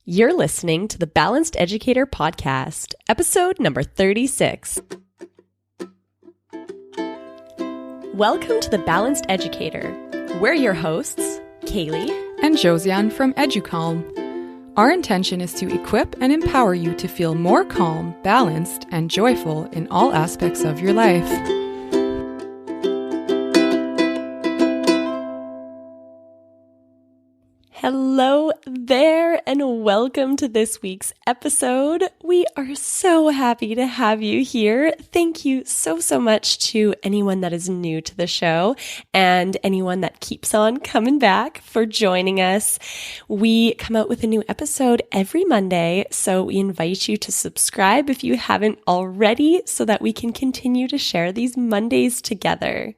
You're listening to the Balanced Educator Podcast, episode number 36. Welcome to the Balanced Educator. We're your hosts, Kaylee and Josiane from EduCalm. Our intention is to equip and empower you to feel more calm, balanced, and joyful in all aspects of your life. Hello there, and welcome to this week's episode. We are so happy to have you here. Thank you so much to anyone that is new to the show and anyone that keeps on coming back for joining us. We come out with a new episode every Monday, so we invite you to subscribe if you haven't already so that we can continue to share these Mondays together.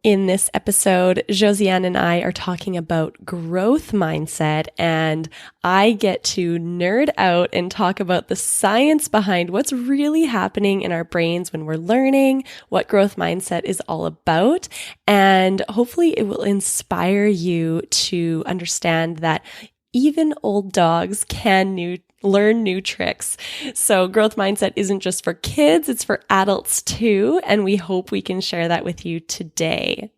In this episode, Josiane and I are talking about growth mindset, and I get to nerd out and talk about the science behind what's really happening in our brains when we're learning, what growth mindset is all about, and hopefully it will inspire you to understand that even old dogs can learn new tricks. So growth mindset isn't just for kids, it's for adults too, and we hope we can share that with you today.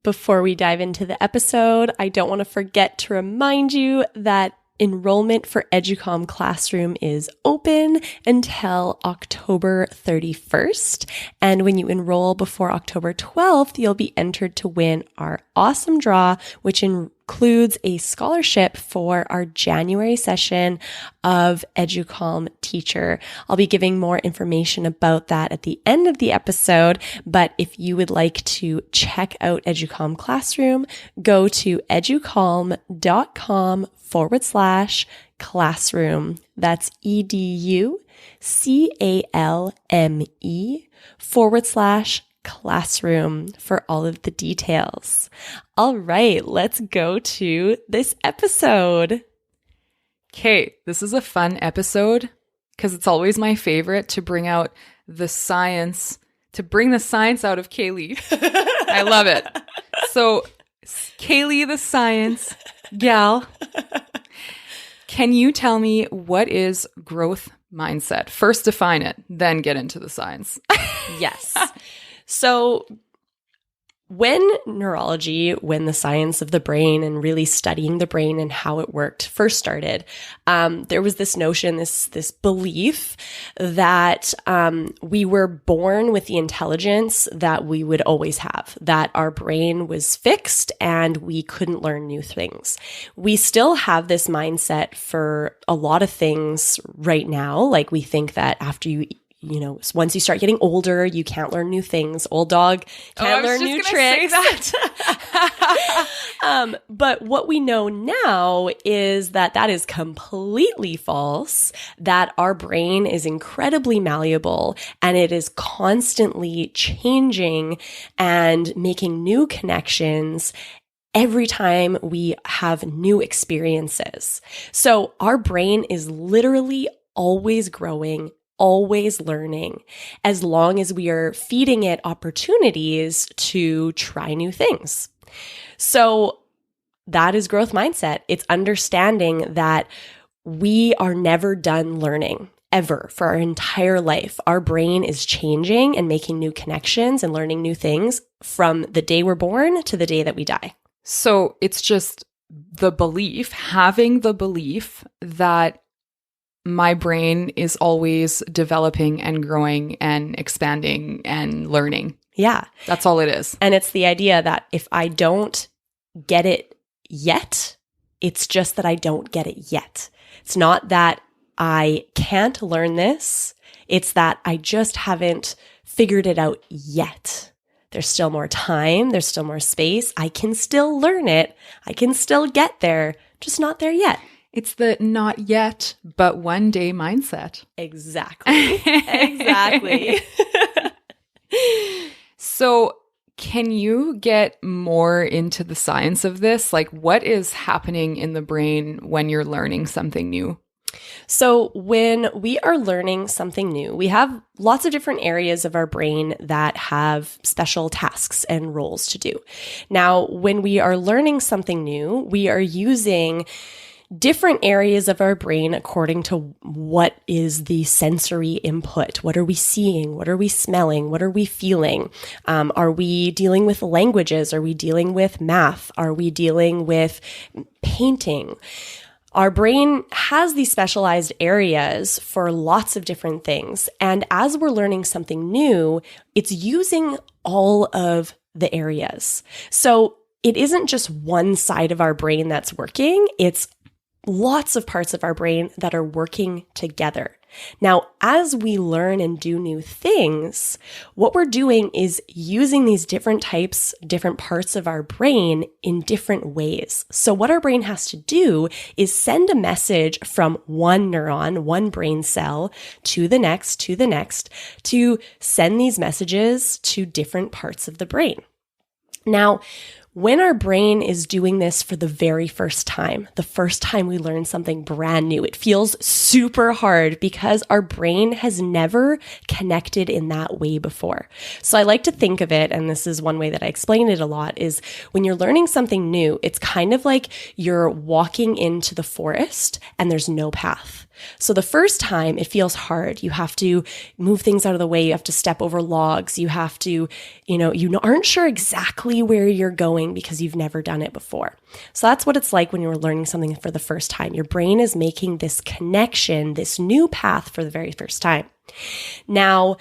Before we dive into the episode, I don't want to forget to remind you that enrollment for EduCalm Classroom is open until October 31st. And when you enroll before October 12th, you'll be entered to win our awesome draw, which includes a scholarship for our January session of EduCalm Teacher. I'll be giving more information about that at the end of the episode, but if you would like to check out EduCalm Classroom, go to educalm.com/classroom. That's EduCalme/classroom for all of the details. All right, let's go to this episode. Okay, this is a fun episode because it's always my favorite to bring out the science, to bring the science out of Kaylee. I love it. So, Kaylee, the science gal, can you tell me what is growth mindset? First define it, then get into the science. Yes. So when the science of the brain and really studying the brain and how it worked first started, there was this notion, this belief that we were born with the intelligence that we would always have, that our brain was fixed and we couldn't learn new things. We still have this mindset for a lot of things right now. Like we think that after once you start getting older, you can't learn new things. Old dog can't learn new tricks. But what we know now is that is completely false, that our brain is incredibly malleable and it is constantly changing and making new connections every time we have new experiences. So our brain is literally always growing, always learning, as long as we are feeding it opportunities to try new things. So that is growth mindset. It's understanding that we are never done learning, ever, for our entire life. Our brain is changing and making new connections and learning new things from the day we're born to the day that we die. So it's just having the belief that my brain is always developing and growing and expanding and learning. Yeah. That's all it is. And it's the idea that if I don't get it yet, it's just that I don't get it yet. It's not that I can't learn this. It's that I just haven't figured it out yet. There's still more time. There's still more space. I can still learn it. I can still get there, just not there yet. It's the not yet, but one day mindset. Exactly. Exactly. So can you get more into the science of this? Like, what is happening in the brain when you're learning something new? So when we are learning something new, we have lots of different areas of our brain that have special tasks and roles to do. Now, when we are learning something new, we are using different areas of our brain according to what is the sensory input. What are we seeing? What are we smelling? What are we feeling? Are we dealing with languages? Are we dealing with math? Are we dealing with painting? Our brain has these specialized areas for lots of different things. And as we're learning something new, it's using all of the areas. So it isn't just one side of our brain that's working. It's lots of parts of our brain that are working together. Now, as we learn and do new things, what we're doing is using these different parts of our brain in different ways. So what our brain has to do is send a message from one neuron, one brain cell to the next, to send these messages to different parts of the brain. Now, when our brain is doing this for the very first time, the first time we learn something brand new, it feels super hard because our brain has never connected in that way before. So I like to think of it, and this is one way that I explain it a lot, is when you're learning something new, it's kind of like you're walking into the forest and there's no path. So the first time it feels hard. You have to move things out of the way. You have to step over logs. You have to, you aren't sure exactly where you're going because you've never done it before. So that's what it's like when you're learning something for the first time. Your brain is making this connection, this new path for the very first time. Now,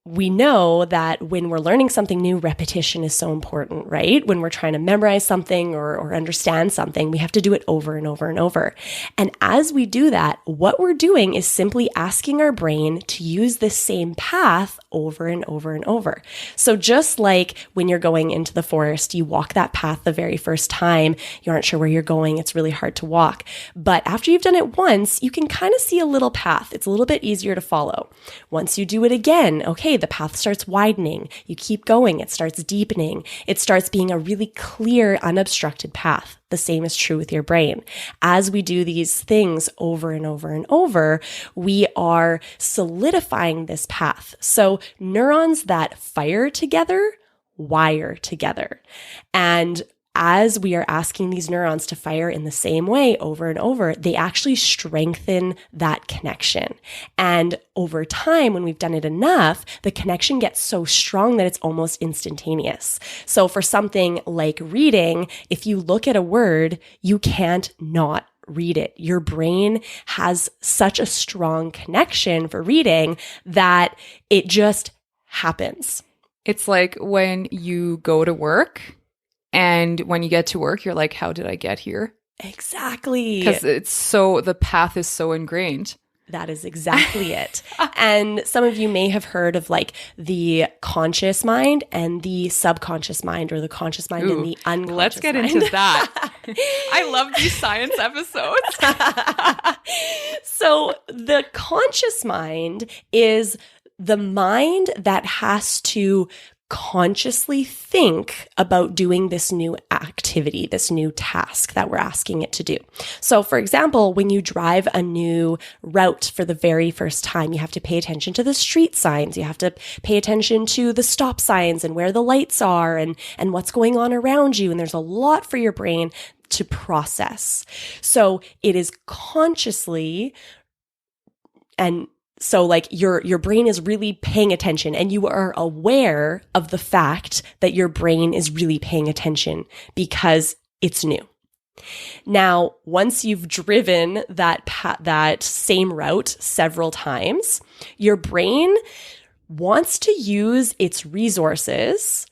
we know that when we're learning something new, repetition is so important, right? When we're trying to memorize something or understand something, we have to do it over and over and over. And as we do that, what we're doing is simply asking our brain to use the same path over and over and over. So just like when you're going into the forest, you walk that path the very first time, you aren't sure where you're going, it's really hard to walk. But after you've done it once, you can kind of see a little path. It's a little bit easier to follow. Once you do it again, okay, the path starts widening. You keep going. It starts deepening. It starts being a really clear, unobstructed path. The same is true with your brain. As we do these things over and over and over, we are solidifying this path. So neurons that fire together, wire together. And as we are asking these neurons to fire in the same way over and over, they actually strengthen that connection. And over time, when we've done it enough, the connection gets so strong that it's almost instantaneous. So for something like reading, if you look at a word, you can't not read it. Your brain has such a strong connection for reading that it just happens. It's like when you go to work, and when you get to work, you're like, how did I get here? Exactly. Because the path is so ingrained. That is exactly it. And some of you may have heard of like the conscious mind and the subconscious mind, or the conscious mind and the unconscious mind. Let's get into that. I love these science episodes. So the conscious mind is the mind that has to consciously think about doing this new activity, this new task that we're asking it to do. So for example, when you drive a new route for the very first time, you have to pay attention to the street signs. You have to pay attention to the stop signs and where the lights are and what's going on around you. And there's a lot for your brain to process. So it is consciously so like your brain is really paying attention, and you are aware of the fact that your brain is really paying attention because it's new. Now, once you've driven that same route several times, your brain wants to use its resources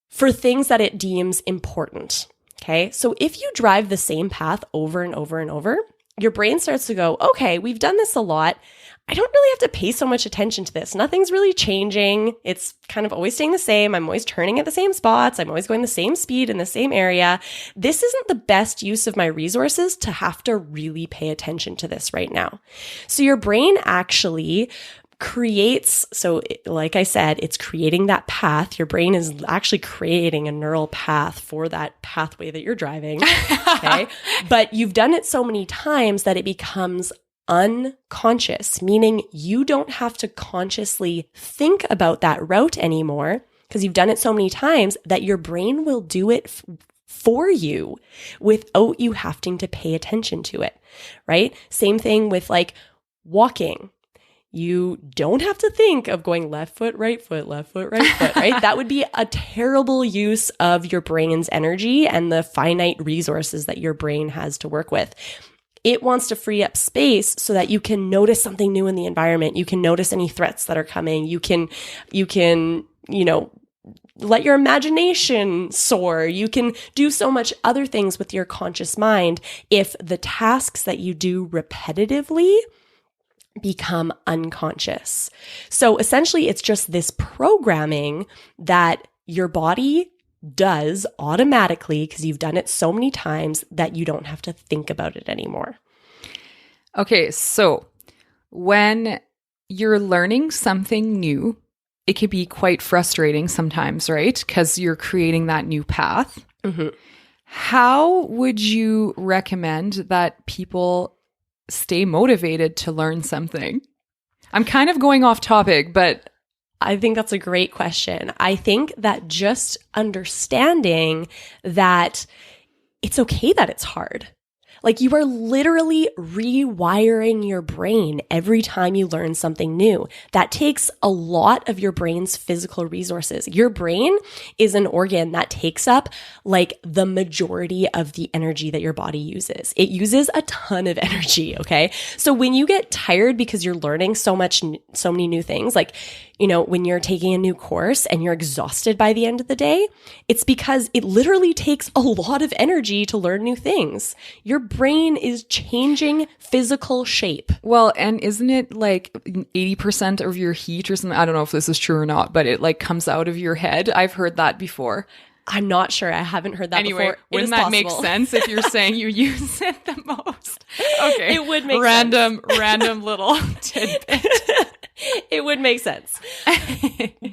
for things that it deems important. Okay? So if you drive the same path over and over and over, your brain starts to go, okay, we've done this a lot. I don't really have to pay so much attention to this. Nothing's really changing. It's kind of always staying the same. I'm always turning at the same spots. I'm always going the same speed in the same area. This isn't the best use of my resources to have to really pay attention to this right now. So your brain actually creates, like I said, it's creating that path. Your brain is actually creating a neural path for that pathway that you're driving. Okay. But you've done it so many times that it becomes unconscious, meaning you don't have to consciously think about that route anymore because you've done it so many times that your brain will do it for you without you having to pay attention to it, right? Same thing with like walking. You don't have to think of going left foot, right foot, right? That would be a terrible use of your brain's energy and the finite resources that your brain has to work with. It wants to free up space so that you can notice something new in the environment. You can notice any threats that are coming. You can, let your imagination soar. You can do so much other things with your conscious mind if the tasks that you do repetitively become unconscious. So essentially, it's just this programming that your body does automatically because you've done it so many times that you don't have to think about it anymore. Okay, so when you're learning something new, it can be quite frustrating sometimes, right? Because you're creating that new path. Mm-hmm. How would you recommend that people stay motivated to learn something? I'm kind of going off topic, but I think that's a great question. I think that just understanding that it's okay that it's hard. Like you are literally rewiring your brain every time you learn something new. That takes a lot of your brain's physical resources. Your brain is an organ that takes up like the majority of the energy that your body uses. It uses a ton of energy, okay? So when you get tired because you're learning so many new things, like, when you're taking a new course and you're exhausted by the end of the day, it's because it literally takes a lot of energy to learn new things. Your brain is changing physical shape. Well, and isn't it like 80% of your heat or something? I don't know if this is true or not, but it like comes out of your head. I've heard that before. I'm not sure. I haven't heard that before. Wouldn't that make sense if you're saying you use it the most? Okay. It would make sense. Random little tidbit. It would make sense.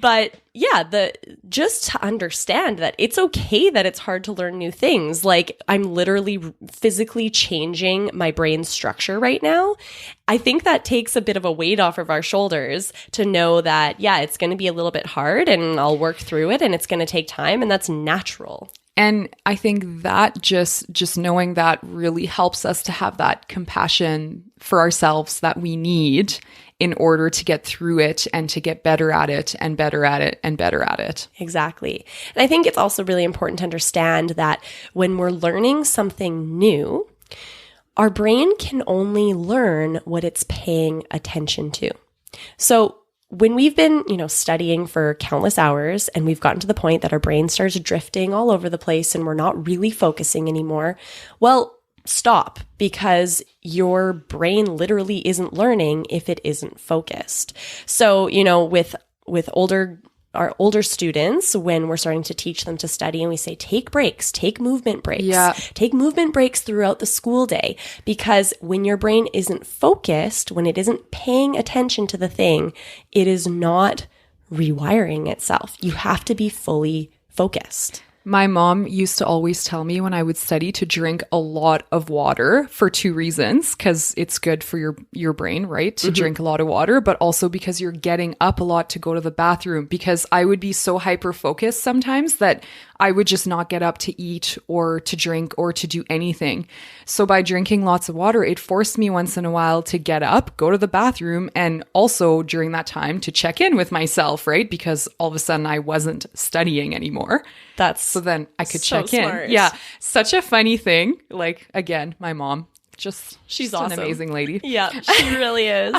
But yeah, just to understand that it's okay that it's hard to learn new things. Like I'm literally physically changing my brain's structure right now. I think that takes a bit of a weight off of our shoulders to know that, yeah, it's going to be a little bit hard and I'll work through it and it's going to take time and that's natural. And I think that just knowing that really helps us to have that compassion for ourselves that we need in order to get through it and to get better at it and better at it and better at it. Exactly. And I think it's also really important to understand that when we're learning something new, our brain can only learn what it's paying attention to. So when we've been, studying for countless hours and we've gotten to the point that our brain starts drifting all over the place and we're not really focusing anymore, well, stop, because your brain literally isn't learning if it isn't focused. So, with our older students, when we're starting to teach them to study and we say, take breaks, take movement breaks, take movement breaks throughout the school day, because when your brain isn't focused, when it isn't paying attention to the thing, it is not rewiring itself. You have to be fully focused. My mom used to always tell me when I would study to drink a lot of water for two reasons, because it's good for your brain, right? To drink a lot of water, but also because you're getting up a lot to go to the bathroom, because I would be so hyper-focused sometimes that I would just not get up to eat or to drink or to do anything. So by drinking lots of water, it forced me once in a while to get up, go to the bathroom, and also during that time to check in with myself, right? Because all of a sudden I wasn't studying anymore. So then I could check smart. in. Yeah. Such a funny thing. Like, again, my mom, she's awesome. An amazing lady. Yeah, she really is.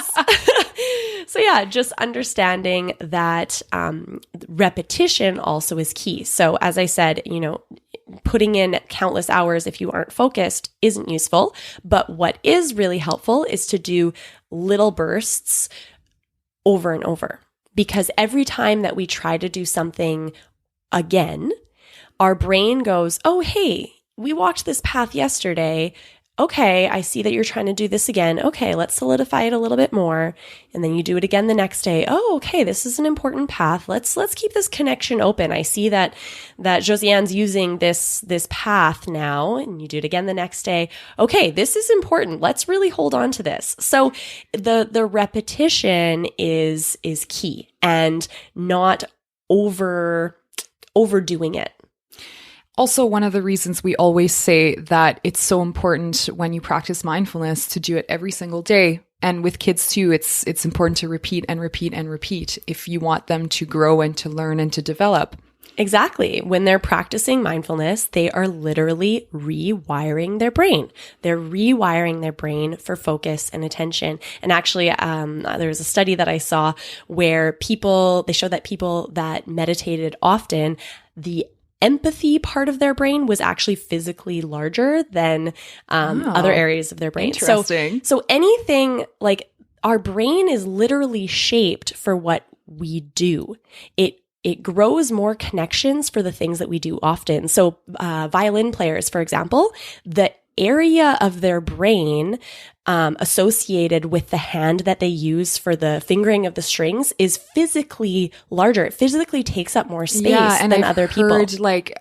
So yeah, just understanding that repetition also is key. So as I said, putting in countless hours if you aren't focused isn't useful. But what is really helpful is to do little bursts over and over. Because every time that we try to do something again, our brain goes, oh, hey, we walked this path yesterday. Okay, I see that you're trying to do this again. Okay, let's solidify it a little bit more. And then you do it again the next day. Oh, okay, this is an important path. Let's keep this connection open. I see that Josiane's using this path now, and you do it again the next day. Okay, this is important. Let's really hold on to this. So the repetition is key, and not overdoing it. Also, one of the reasons we always say that it's so important when you practice mindfulness to do it every single day. And with kids too, it's important to repeat and repeat and repeat if you want them to grow and to learn and to develop. Exactly. When they're practicing mindfulness, they are literally rewiring their brain. They're rewiring their brain for focus and attention. And actually, there was a study that I saw where they showed that people that meditated often, the empathy part of their brain was actually physically larger than other areas of their brain. Interesting. So anything like our brain is literally shaped for what we do. It grows more connections for the things that we do often. So violin players, for example, the area of their brain associated with the hand that they use for the fingering of the strings is physically larger. It physically takes up more space than other people. Heard like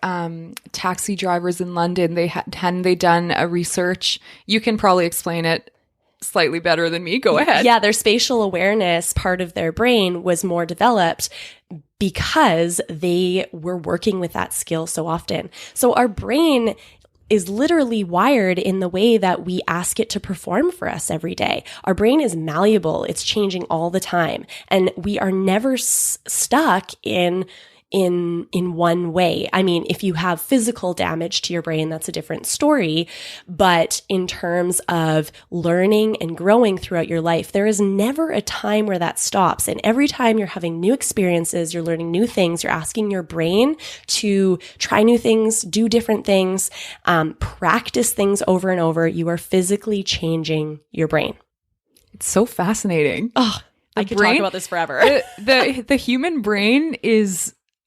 taxi drivers in London, hadn't they done a research? You can probably explain it slightly better than me. Go ahead. Yeah, their spatial awareness part of their brain was more developed because they were working with that skill so often. So our brain is literally wired in the way that we ask it to perform for us every day. Our brain is malleable. It's changing all the time. And we are never stuck in one way. I mean, if you have physical damage to your brain, that's a different story. But in terms of learning and growing throughout your life, there is never a time where that stops. And every time you're having new experiences, you're learning new things, you're asking your brain to try new things, do different things, practice things over and over, you are physically changing your brain. It's so fascinating. Oh, I could talk about this forever. The human brain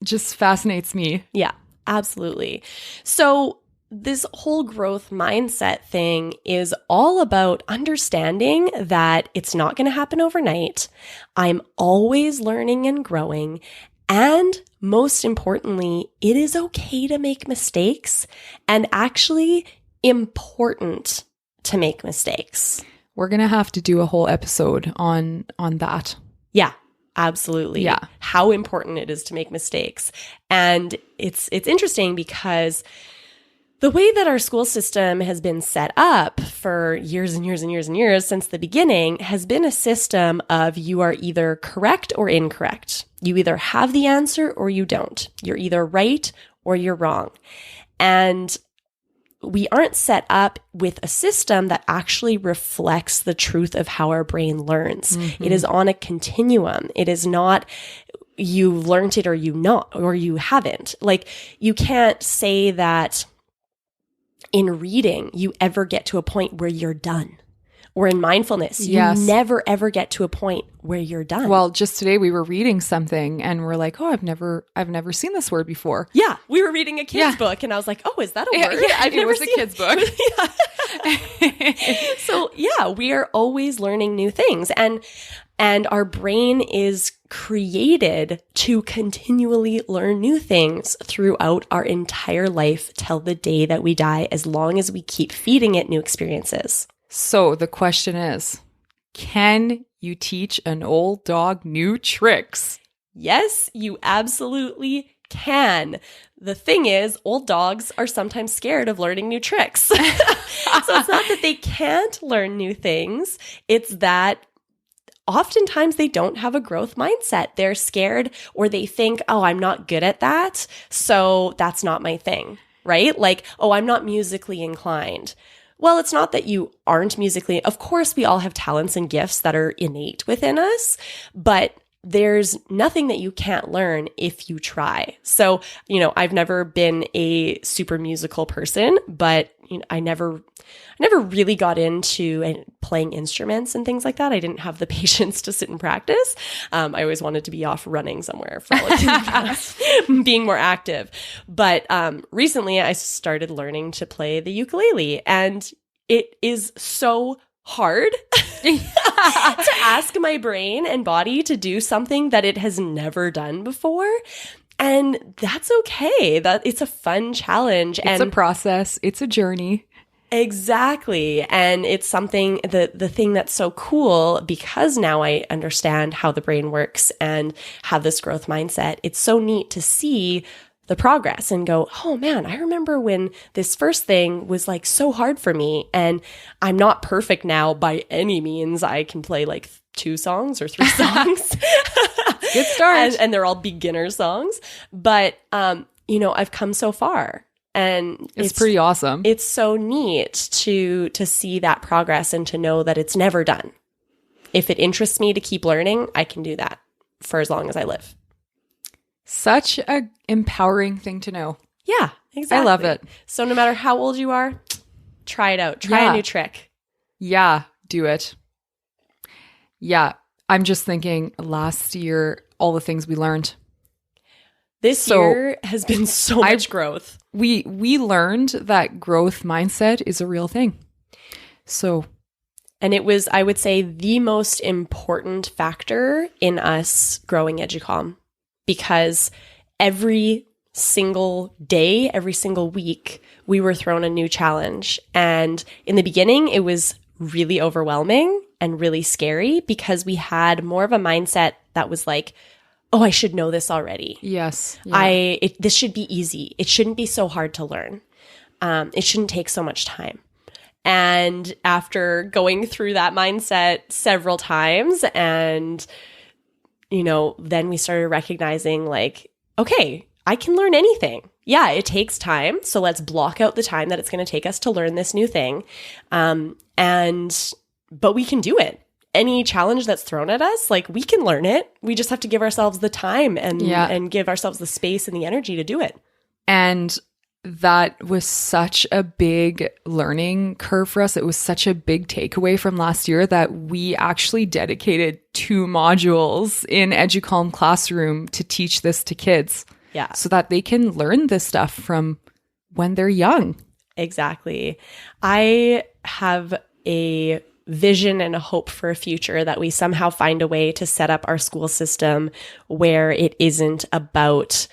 just fascinates me. Yeah, absolutely. So this whole growth mindset thing is all about understanding that it's not going to happen overnight. I'm always learning and growing. And most importantly, it is okay to make mistakes and actually important to make mistakes. We're going to have to do a whole episode on that. Yeah. Absolutely. Yeah. How important it is to make mistakes. And it's interesting because the way that our school system has been set up for years and years and years and years since the beginning has been a system of you are either correct or incorrect. You either have the answer or you don't. You're either right or you're wrong. And we aren't set up with a system that actually reflects the truth of how our brain learns. Mm-hmm. It is on a continuum. It is not you learned it or you haven't. Like you can't say that in reading you ever get to a point where you're done. Or in mindfulness, you never ever get to a point where you're done. Well, just today we were reading something and we're like, oh, I've never seen this word before. Yeah, we were reading a kid's book and I was like, oh, is that a word? Yeah, it was a kid's book. So yeah, we are always learning new things and our brain is created to continually learn new things throughout our entire life till the day that we die, as long as we keep feeding it new experiences. So the question is, can you teach an old dog new tricks? Yes, you absolutely can. The thing is, old dogs are sometimes scared of learning new tricks. So it's not that they can't learn new things. It's that oftentimes they don't have a growth mindset. They're scared or they think, oh, I'm not good at that, so that's not my thing, right? Like, oh, I'm not musically inclined. Well, it's not that you aren't musically. Of course, we all have talents and gifts that are innate within us, but there's nothing that you can't learn if you try. So, I've never been a super musical person, but I never really got into playing instruments and things like that. I didn't have the patience to sit and practice. I always wanted to be off running somewhere, being more active. But recently I started learning to play the ukulele, and it is so hard to ask my brain and body to do something that it has never done before. And that's okay. That it's a fun challenge. It's a process. It's a journey. Exactly. And it's something, the thing that's so cool, because now I understand how the brain works and have this growth mindset, it's so neat to see the progress and go, oh man, I remember when this first thing was like so hard for me, and I'm not perfect now by any means. I can play like 2 songs or 3 songs. Good start. And they're all beginner songs. But, I've come so far. And it's pretty awesome. It's so neat to see that progress and to know that it's never done. If it interests me to keep learning, I can do that for as long as I live. Such a empowering thing to know. Yeah, exactly. I love it. So no matter how old you are, try it out. Try a new trick. Yeah, do it. Yeah, I'm just thinking last year, all the things we learned. This year has been so much growth. We learned that growth mindset is a real thing. And it was, I would say, the most important factor in us growing Educom, because every single day, every single week, we were thrown a new challenge. And in the beginning, it was really overwhelming and really scary because we had more of a mindset that was like, oh, I should know this already. Yes. Yeah. This should be easy. It shouldn't be so hard to learn. It shouldn't take so much time. And after going through that mindset several times and, then we started recognizing like, okay, I can learn anything. Yeah, it takes time. So let's block out the time that it's going to take us to learn this new thing. But we can do it. Any challenge that's thrown at us, like we can learn it. We just have to give ourselves the time and give ourselves the space and the energy to do it. And that was such a big learning curve for us. It was such a big takeaway from last year that we actually dedicated 2 modules in Educalm Classroom to teach this to kids. Yeah. So that they can learn this stuff from when they're young. Exactly. I have a vision and a hope for a future that we somehow find a way to set up our school system where it isn't about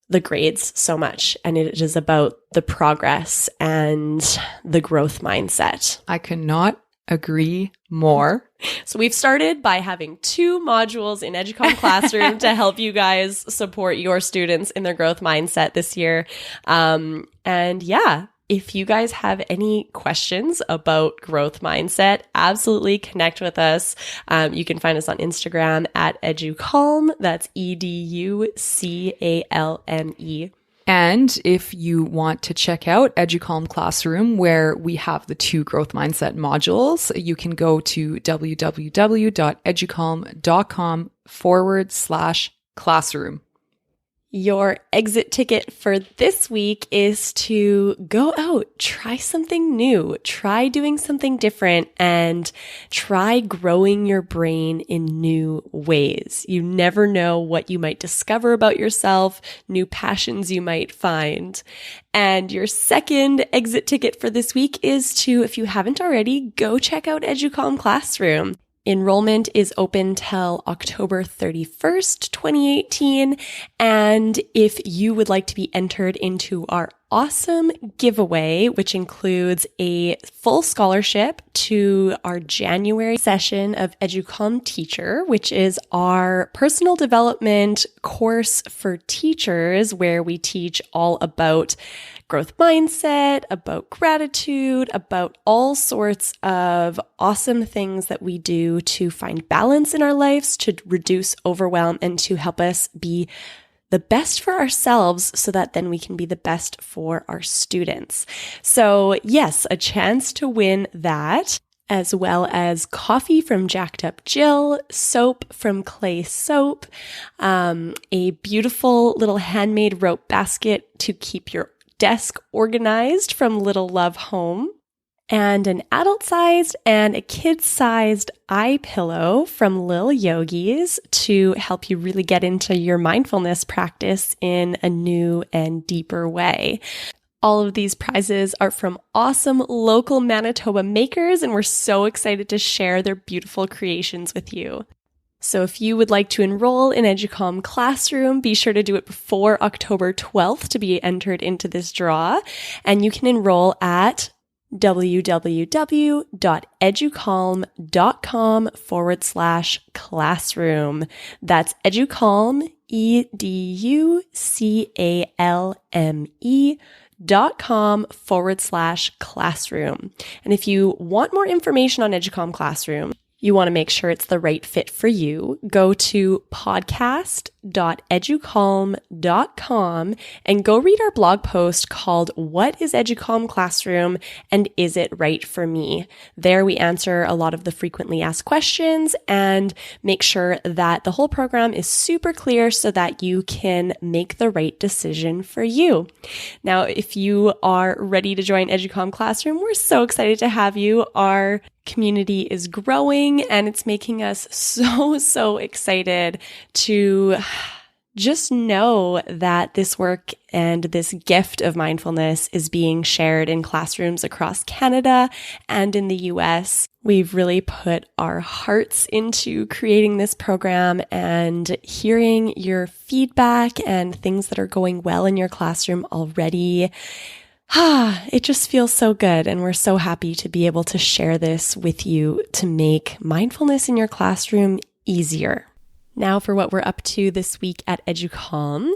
the grades so much, and it is about the progress and the growth mindset. I cannot agree more. So we've started by having 2 modules in Educom Classroom to help you guys support your students in their growth mindset this year. If you guys have any questions about growth mindset, absolutely connect with us. You can find us on Instagram at Educalm. That's EDUCALME. And if you want to check out Educalm Classroom, where we have the 2 growth mindset modules, you can go to www.educalm.com/classroom. Your exit ticket for this week is to go out, try something new, try doing something different, and try growing your brain in new ways. You never know what you might discover about yourself, new passions you might find. And your second exit ticket for this week is to, if you haven't already, go check out Educalm Classroom. Enrollment is open till October 31st, 2018. And if you would like to be entered into our awesome giveaway, which includes a full scholarship to our January session of Educalm Teacher, which is our personal development course for teachers, where we teach all about growth mindset, about gratitude, about all sorts of awesome things that we do to find balance in our lives, to reduce overwhelm, and to help us be the best for ourselves so that then we can be the best for our students. So yes, a chance to win that, as well as coffee from Jacked Up Jill, soap from Clay Soap, a beautiful little handmade rope basket to keep your desk organized from Little Love Home, and an adult-sized and a kid-sized eye pillow from Lil Yogis to help you really get into your mindfulness practice in a new and deeper way. All of these prizes are from awesome local Manitoba makers, and we're so excited to share their beautiful creations with you. So if you would like to enroll in Educalm Classroom, be sure to do it before October 12th to be entered into this draw. And you can enroll at www.educalm.com/classroom. That's Educalm, educalme.com/classroom. And if you want more information on Educalm Classroom, you want to make sure it's the right fit for you, go to podcast.educalm.com and go read our blog post called What is Educalm Classroom and Is It Right for Me? There we answer a lot of the frequently asked questions and make sure that the whole program is super clear so that you can make the right decision for you. Now, if you are ready to join Educalm Classroom, we're so excited to have you. Our community is growing and it's making us so excited to just know that this work and this gift of mindfulness is being shared in classrooms across Canada and in the US. We've really put our hearts into creating this program, and hearing your feedback and things that are going well in your classroom already. It just feels so good, and we're so happy to be able to share this with you to make mindfulness in your classroom easier. Now for what we're up to this week at Educalm.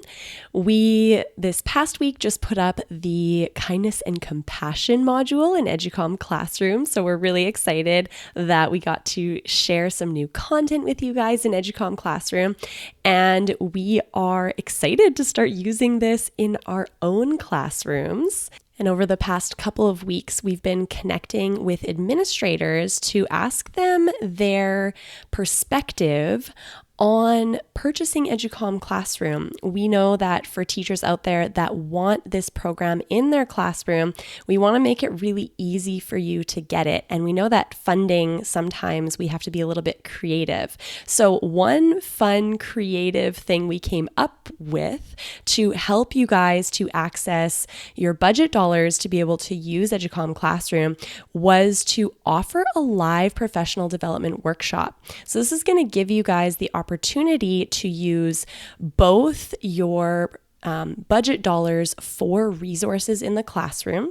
We, this past week, just put up the kindness and compassion module in Educalm Classroom. So we're really excited that we got to share some new content with you guys in Educalm Classroom. And we are excited to start using this in our own classrooms. And over the past couple of weeks, we've been connecting with administrators to ask them their perspective on purchasing Educalm Classroom. We know that for teachers out there that want this program in their classroom, we want to make it really easy for you to get it. And we know that funding, sometimes we have to be a little bit creative. So one fun, creative thing we came up with to help you guys to access your budget dollars to be able to use Educalm Classroom was to offer a live professional development workshop. So this is going to give you guys the opportunity to use both your budget dollars for resources in the classroom,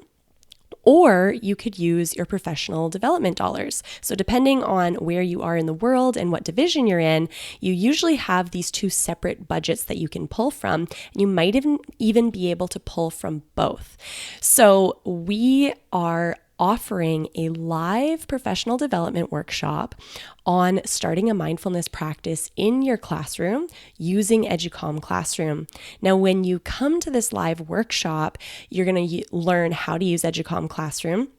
or you could use your professional development dollars. So depending on where you are in the world and what division you're in, you usually have these two separate budgets that you can pull from. You might even be able to pull from both. So we are offering a live professional development workshop on starting a mindfulness practice in your classroom using Educalm Classroom. Now, when you come to this live workshop, you're going to learn how to use Educalm Classroom,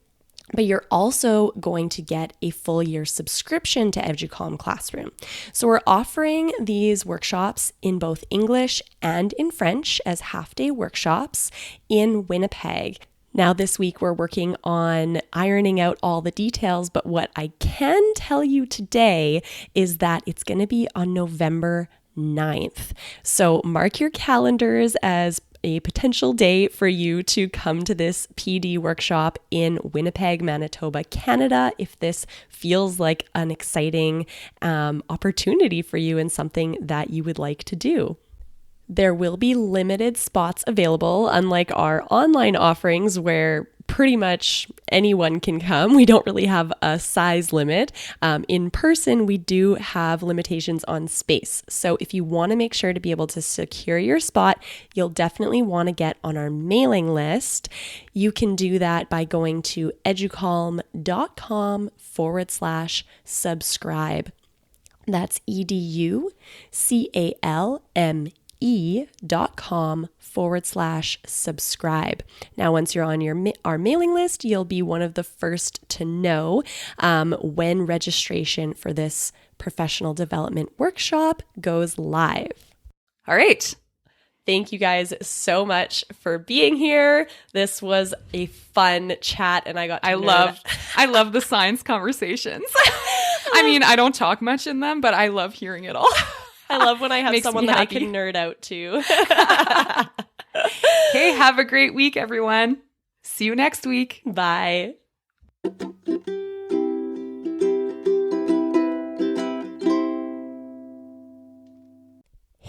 but you're also going to get a full year subscription to Educalm Classroom. So we're offering these workshops in both English and in French as half-day workshops in Winnipeg. Now, this week we're working on ironing out all the details, but what I can tell you today is that it's going to be on November 9th. So mark your calendars as a potential day for you to come to this PD workshop in Winnipeg, Manitoba, Canada, if this feels like an exciting opportunity for you and something that you would like to do. There will be limited spots available, unlike our online offerings where pretty much anyone can come. We don't really have a size limit. In person, we do have limitations on space. So if you want to make sure to be able to secure your spot, you'll definitely want to get on our mailing list. You can do that by going to educalm.com/subscribe. That's educalme.com/subscribe. Now, once you're on our mailing list, you'll be one of the first to know when registration for this professional development workshop goes live. All right. Thank you guys so much for being here. This was a fun chat, and I love the science conversations. I mean, I don't talk much in them, but I love hearing it all. I love when I have someone that I can nerd out to. Okay, have a great week, everyone. See you next week. Bye.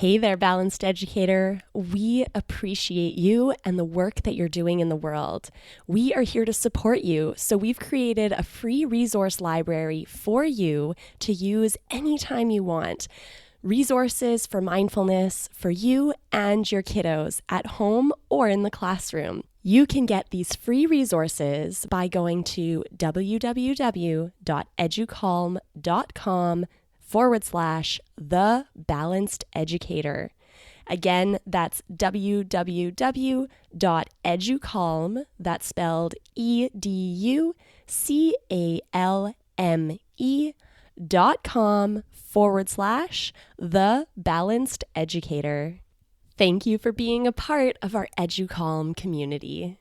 Hey there, Balanced Educator. We appreciate you and the work that you're doing in the world. We are here to support you, so we've created a free resource library for you to use anytime you want. Resources for mindfulness for you and your kiddos at home or in the classroom. You can get these free resources by going to www.educalm.com/The Balanced Educator. Again, that's www.educalm, that's spelled educalme.com/The Balanced Educator. Thank you for being a part of our EduCalm community.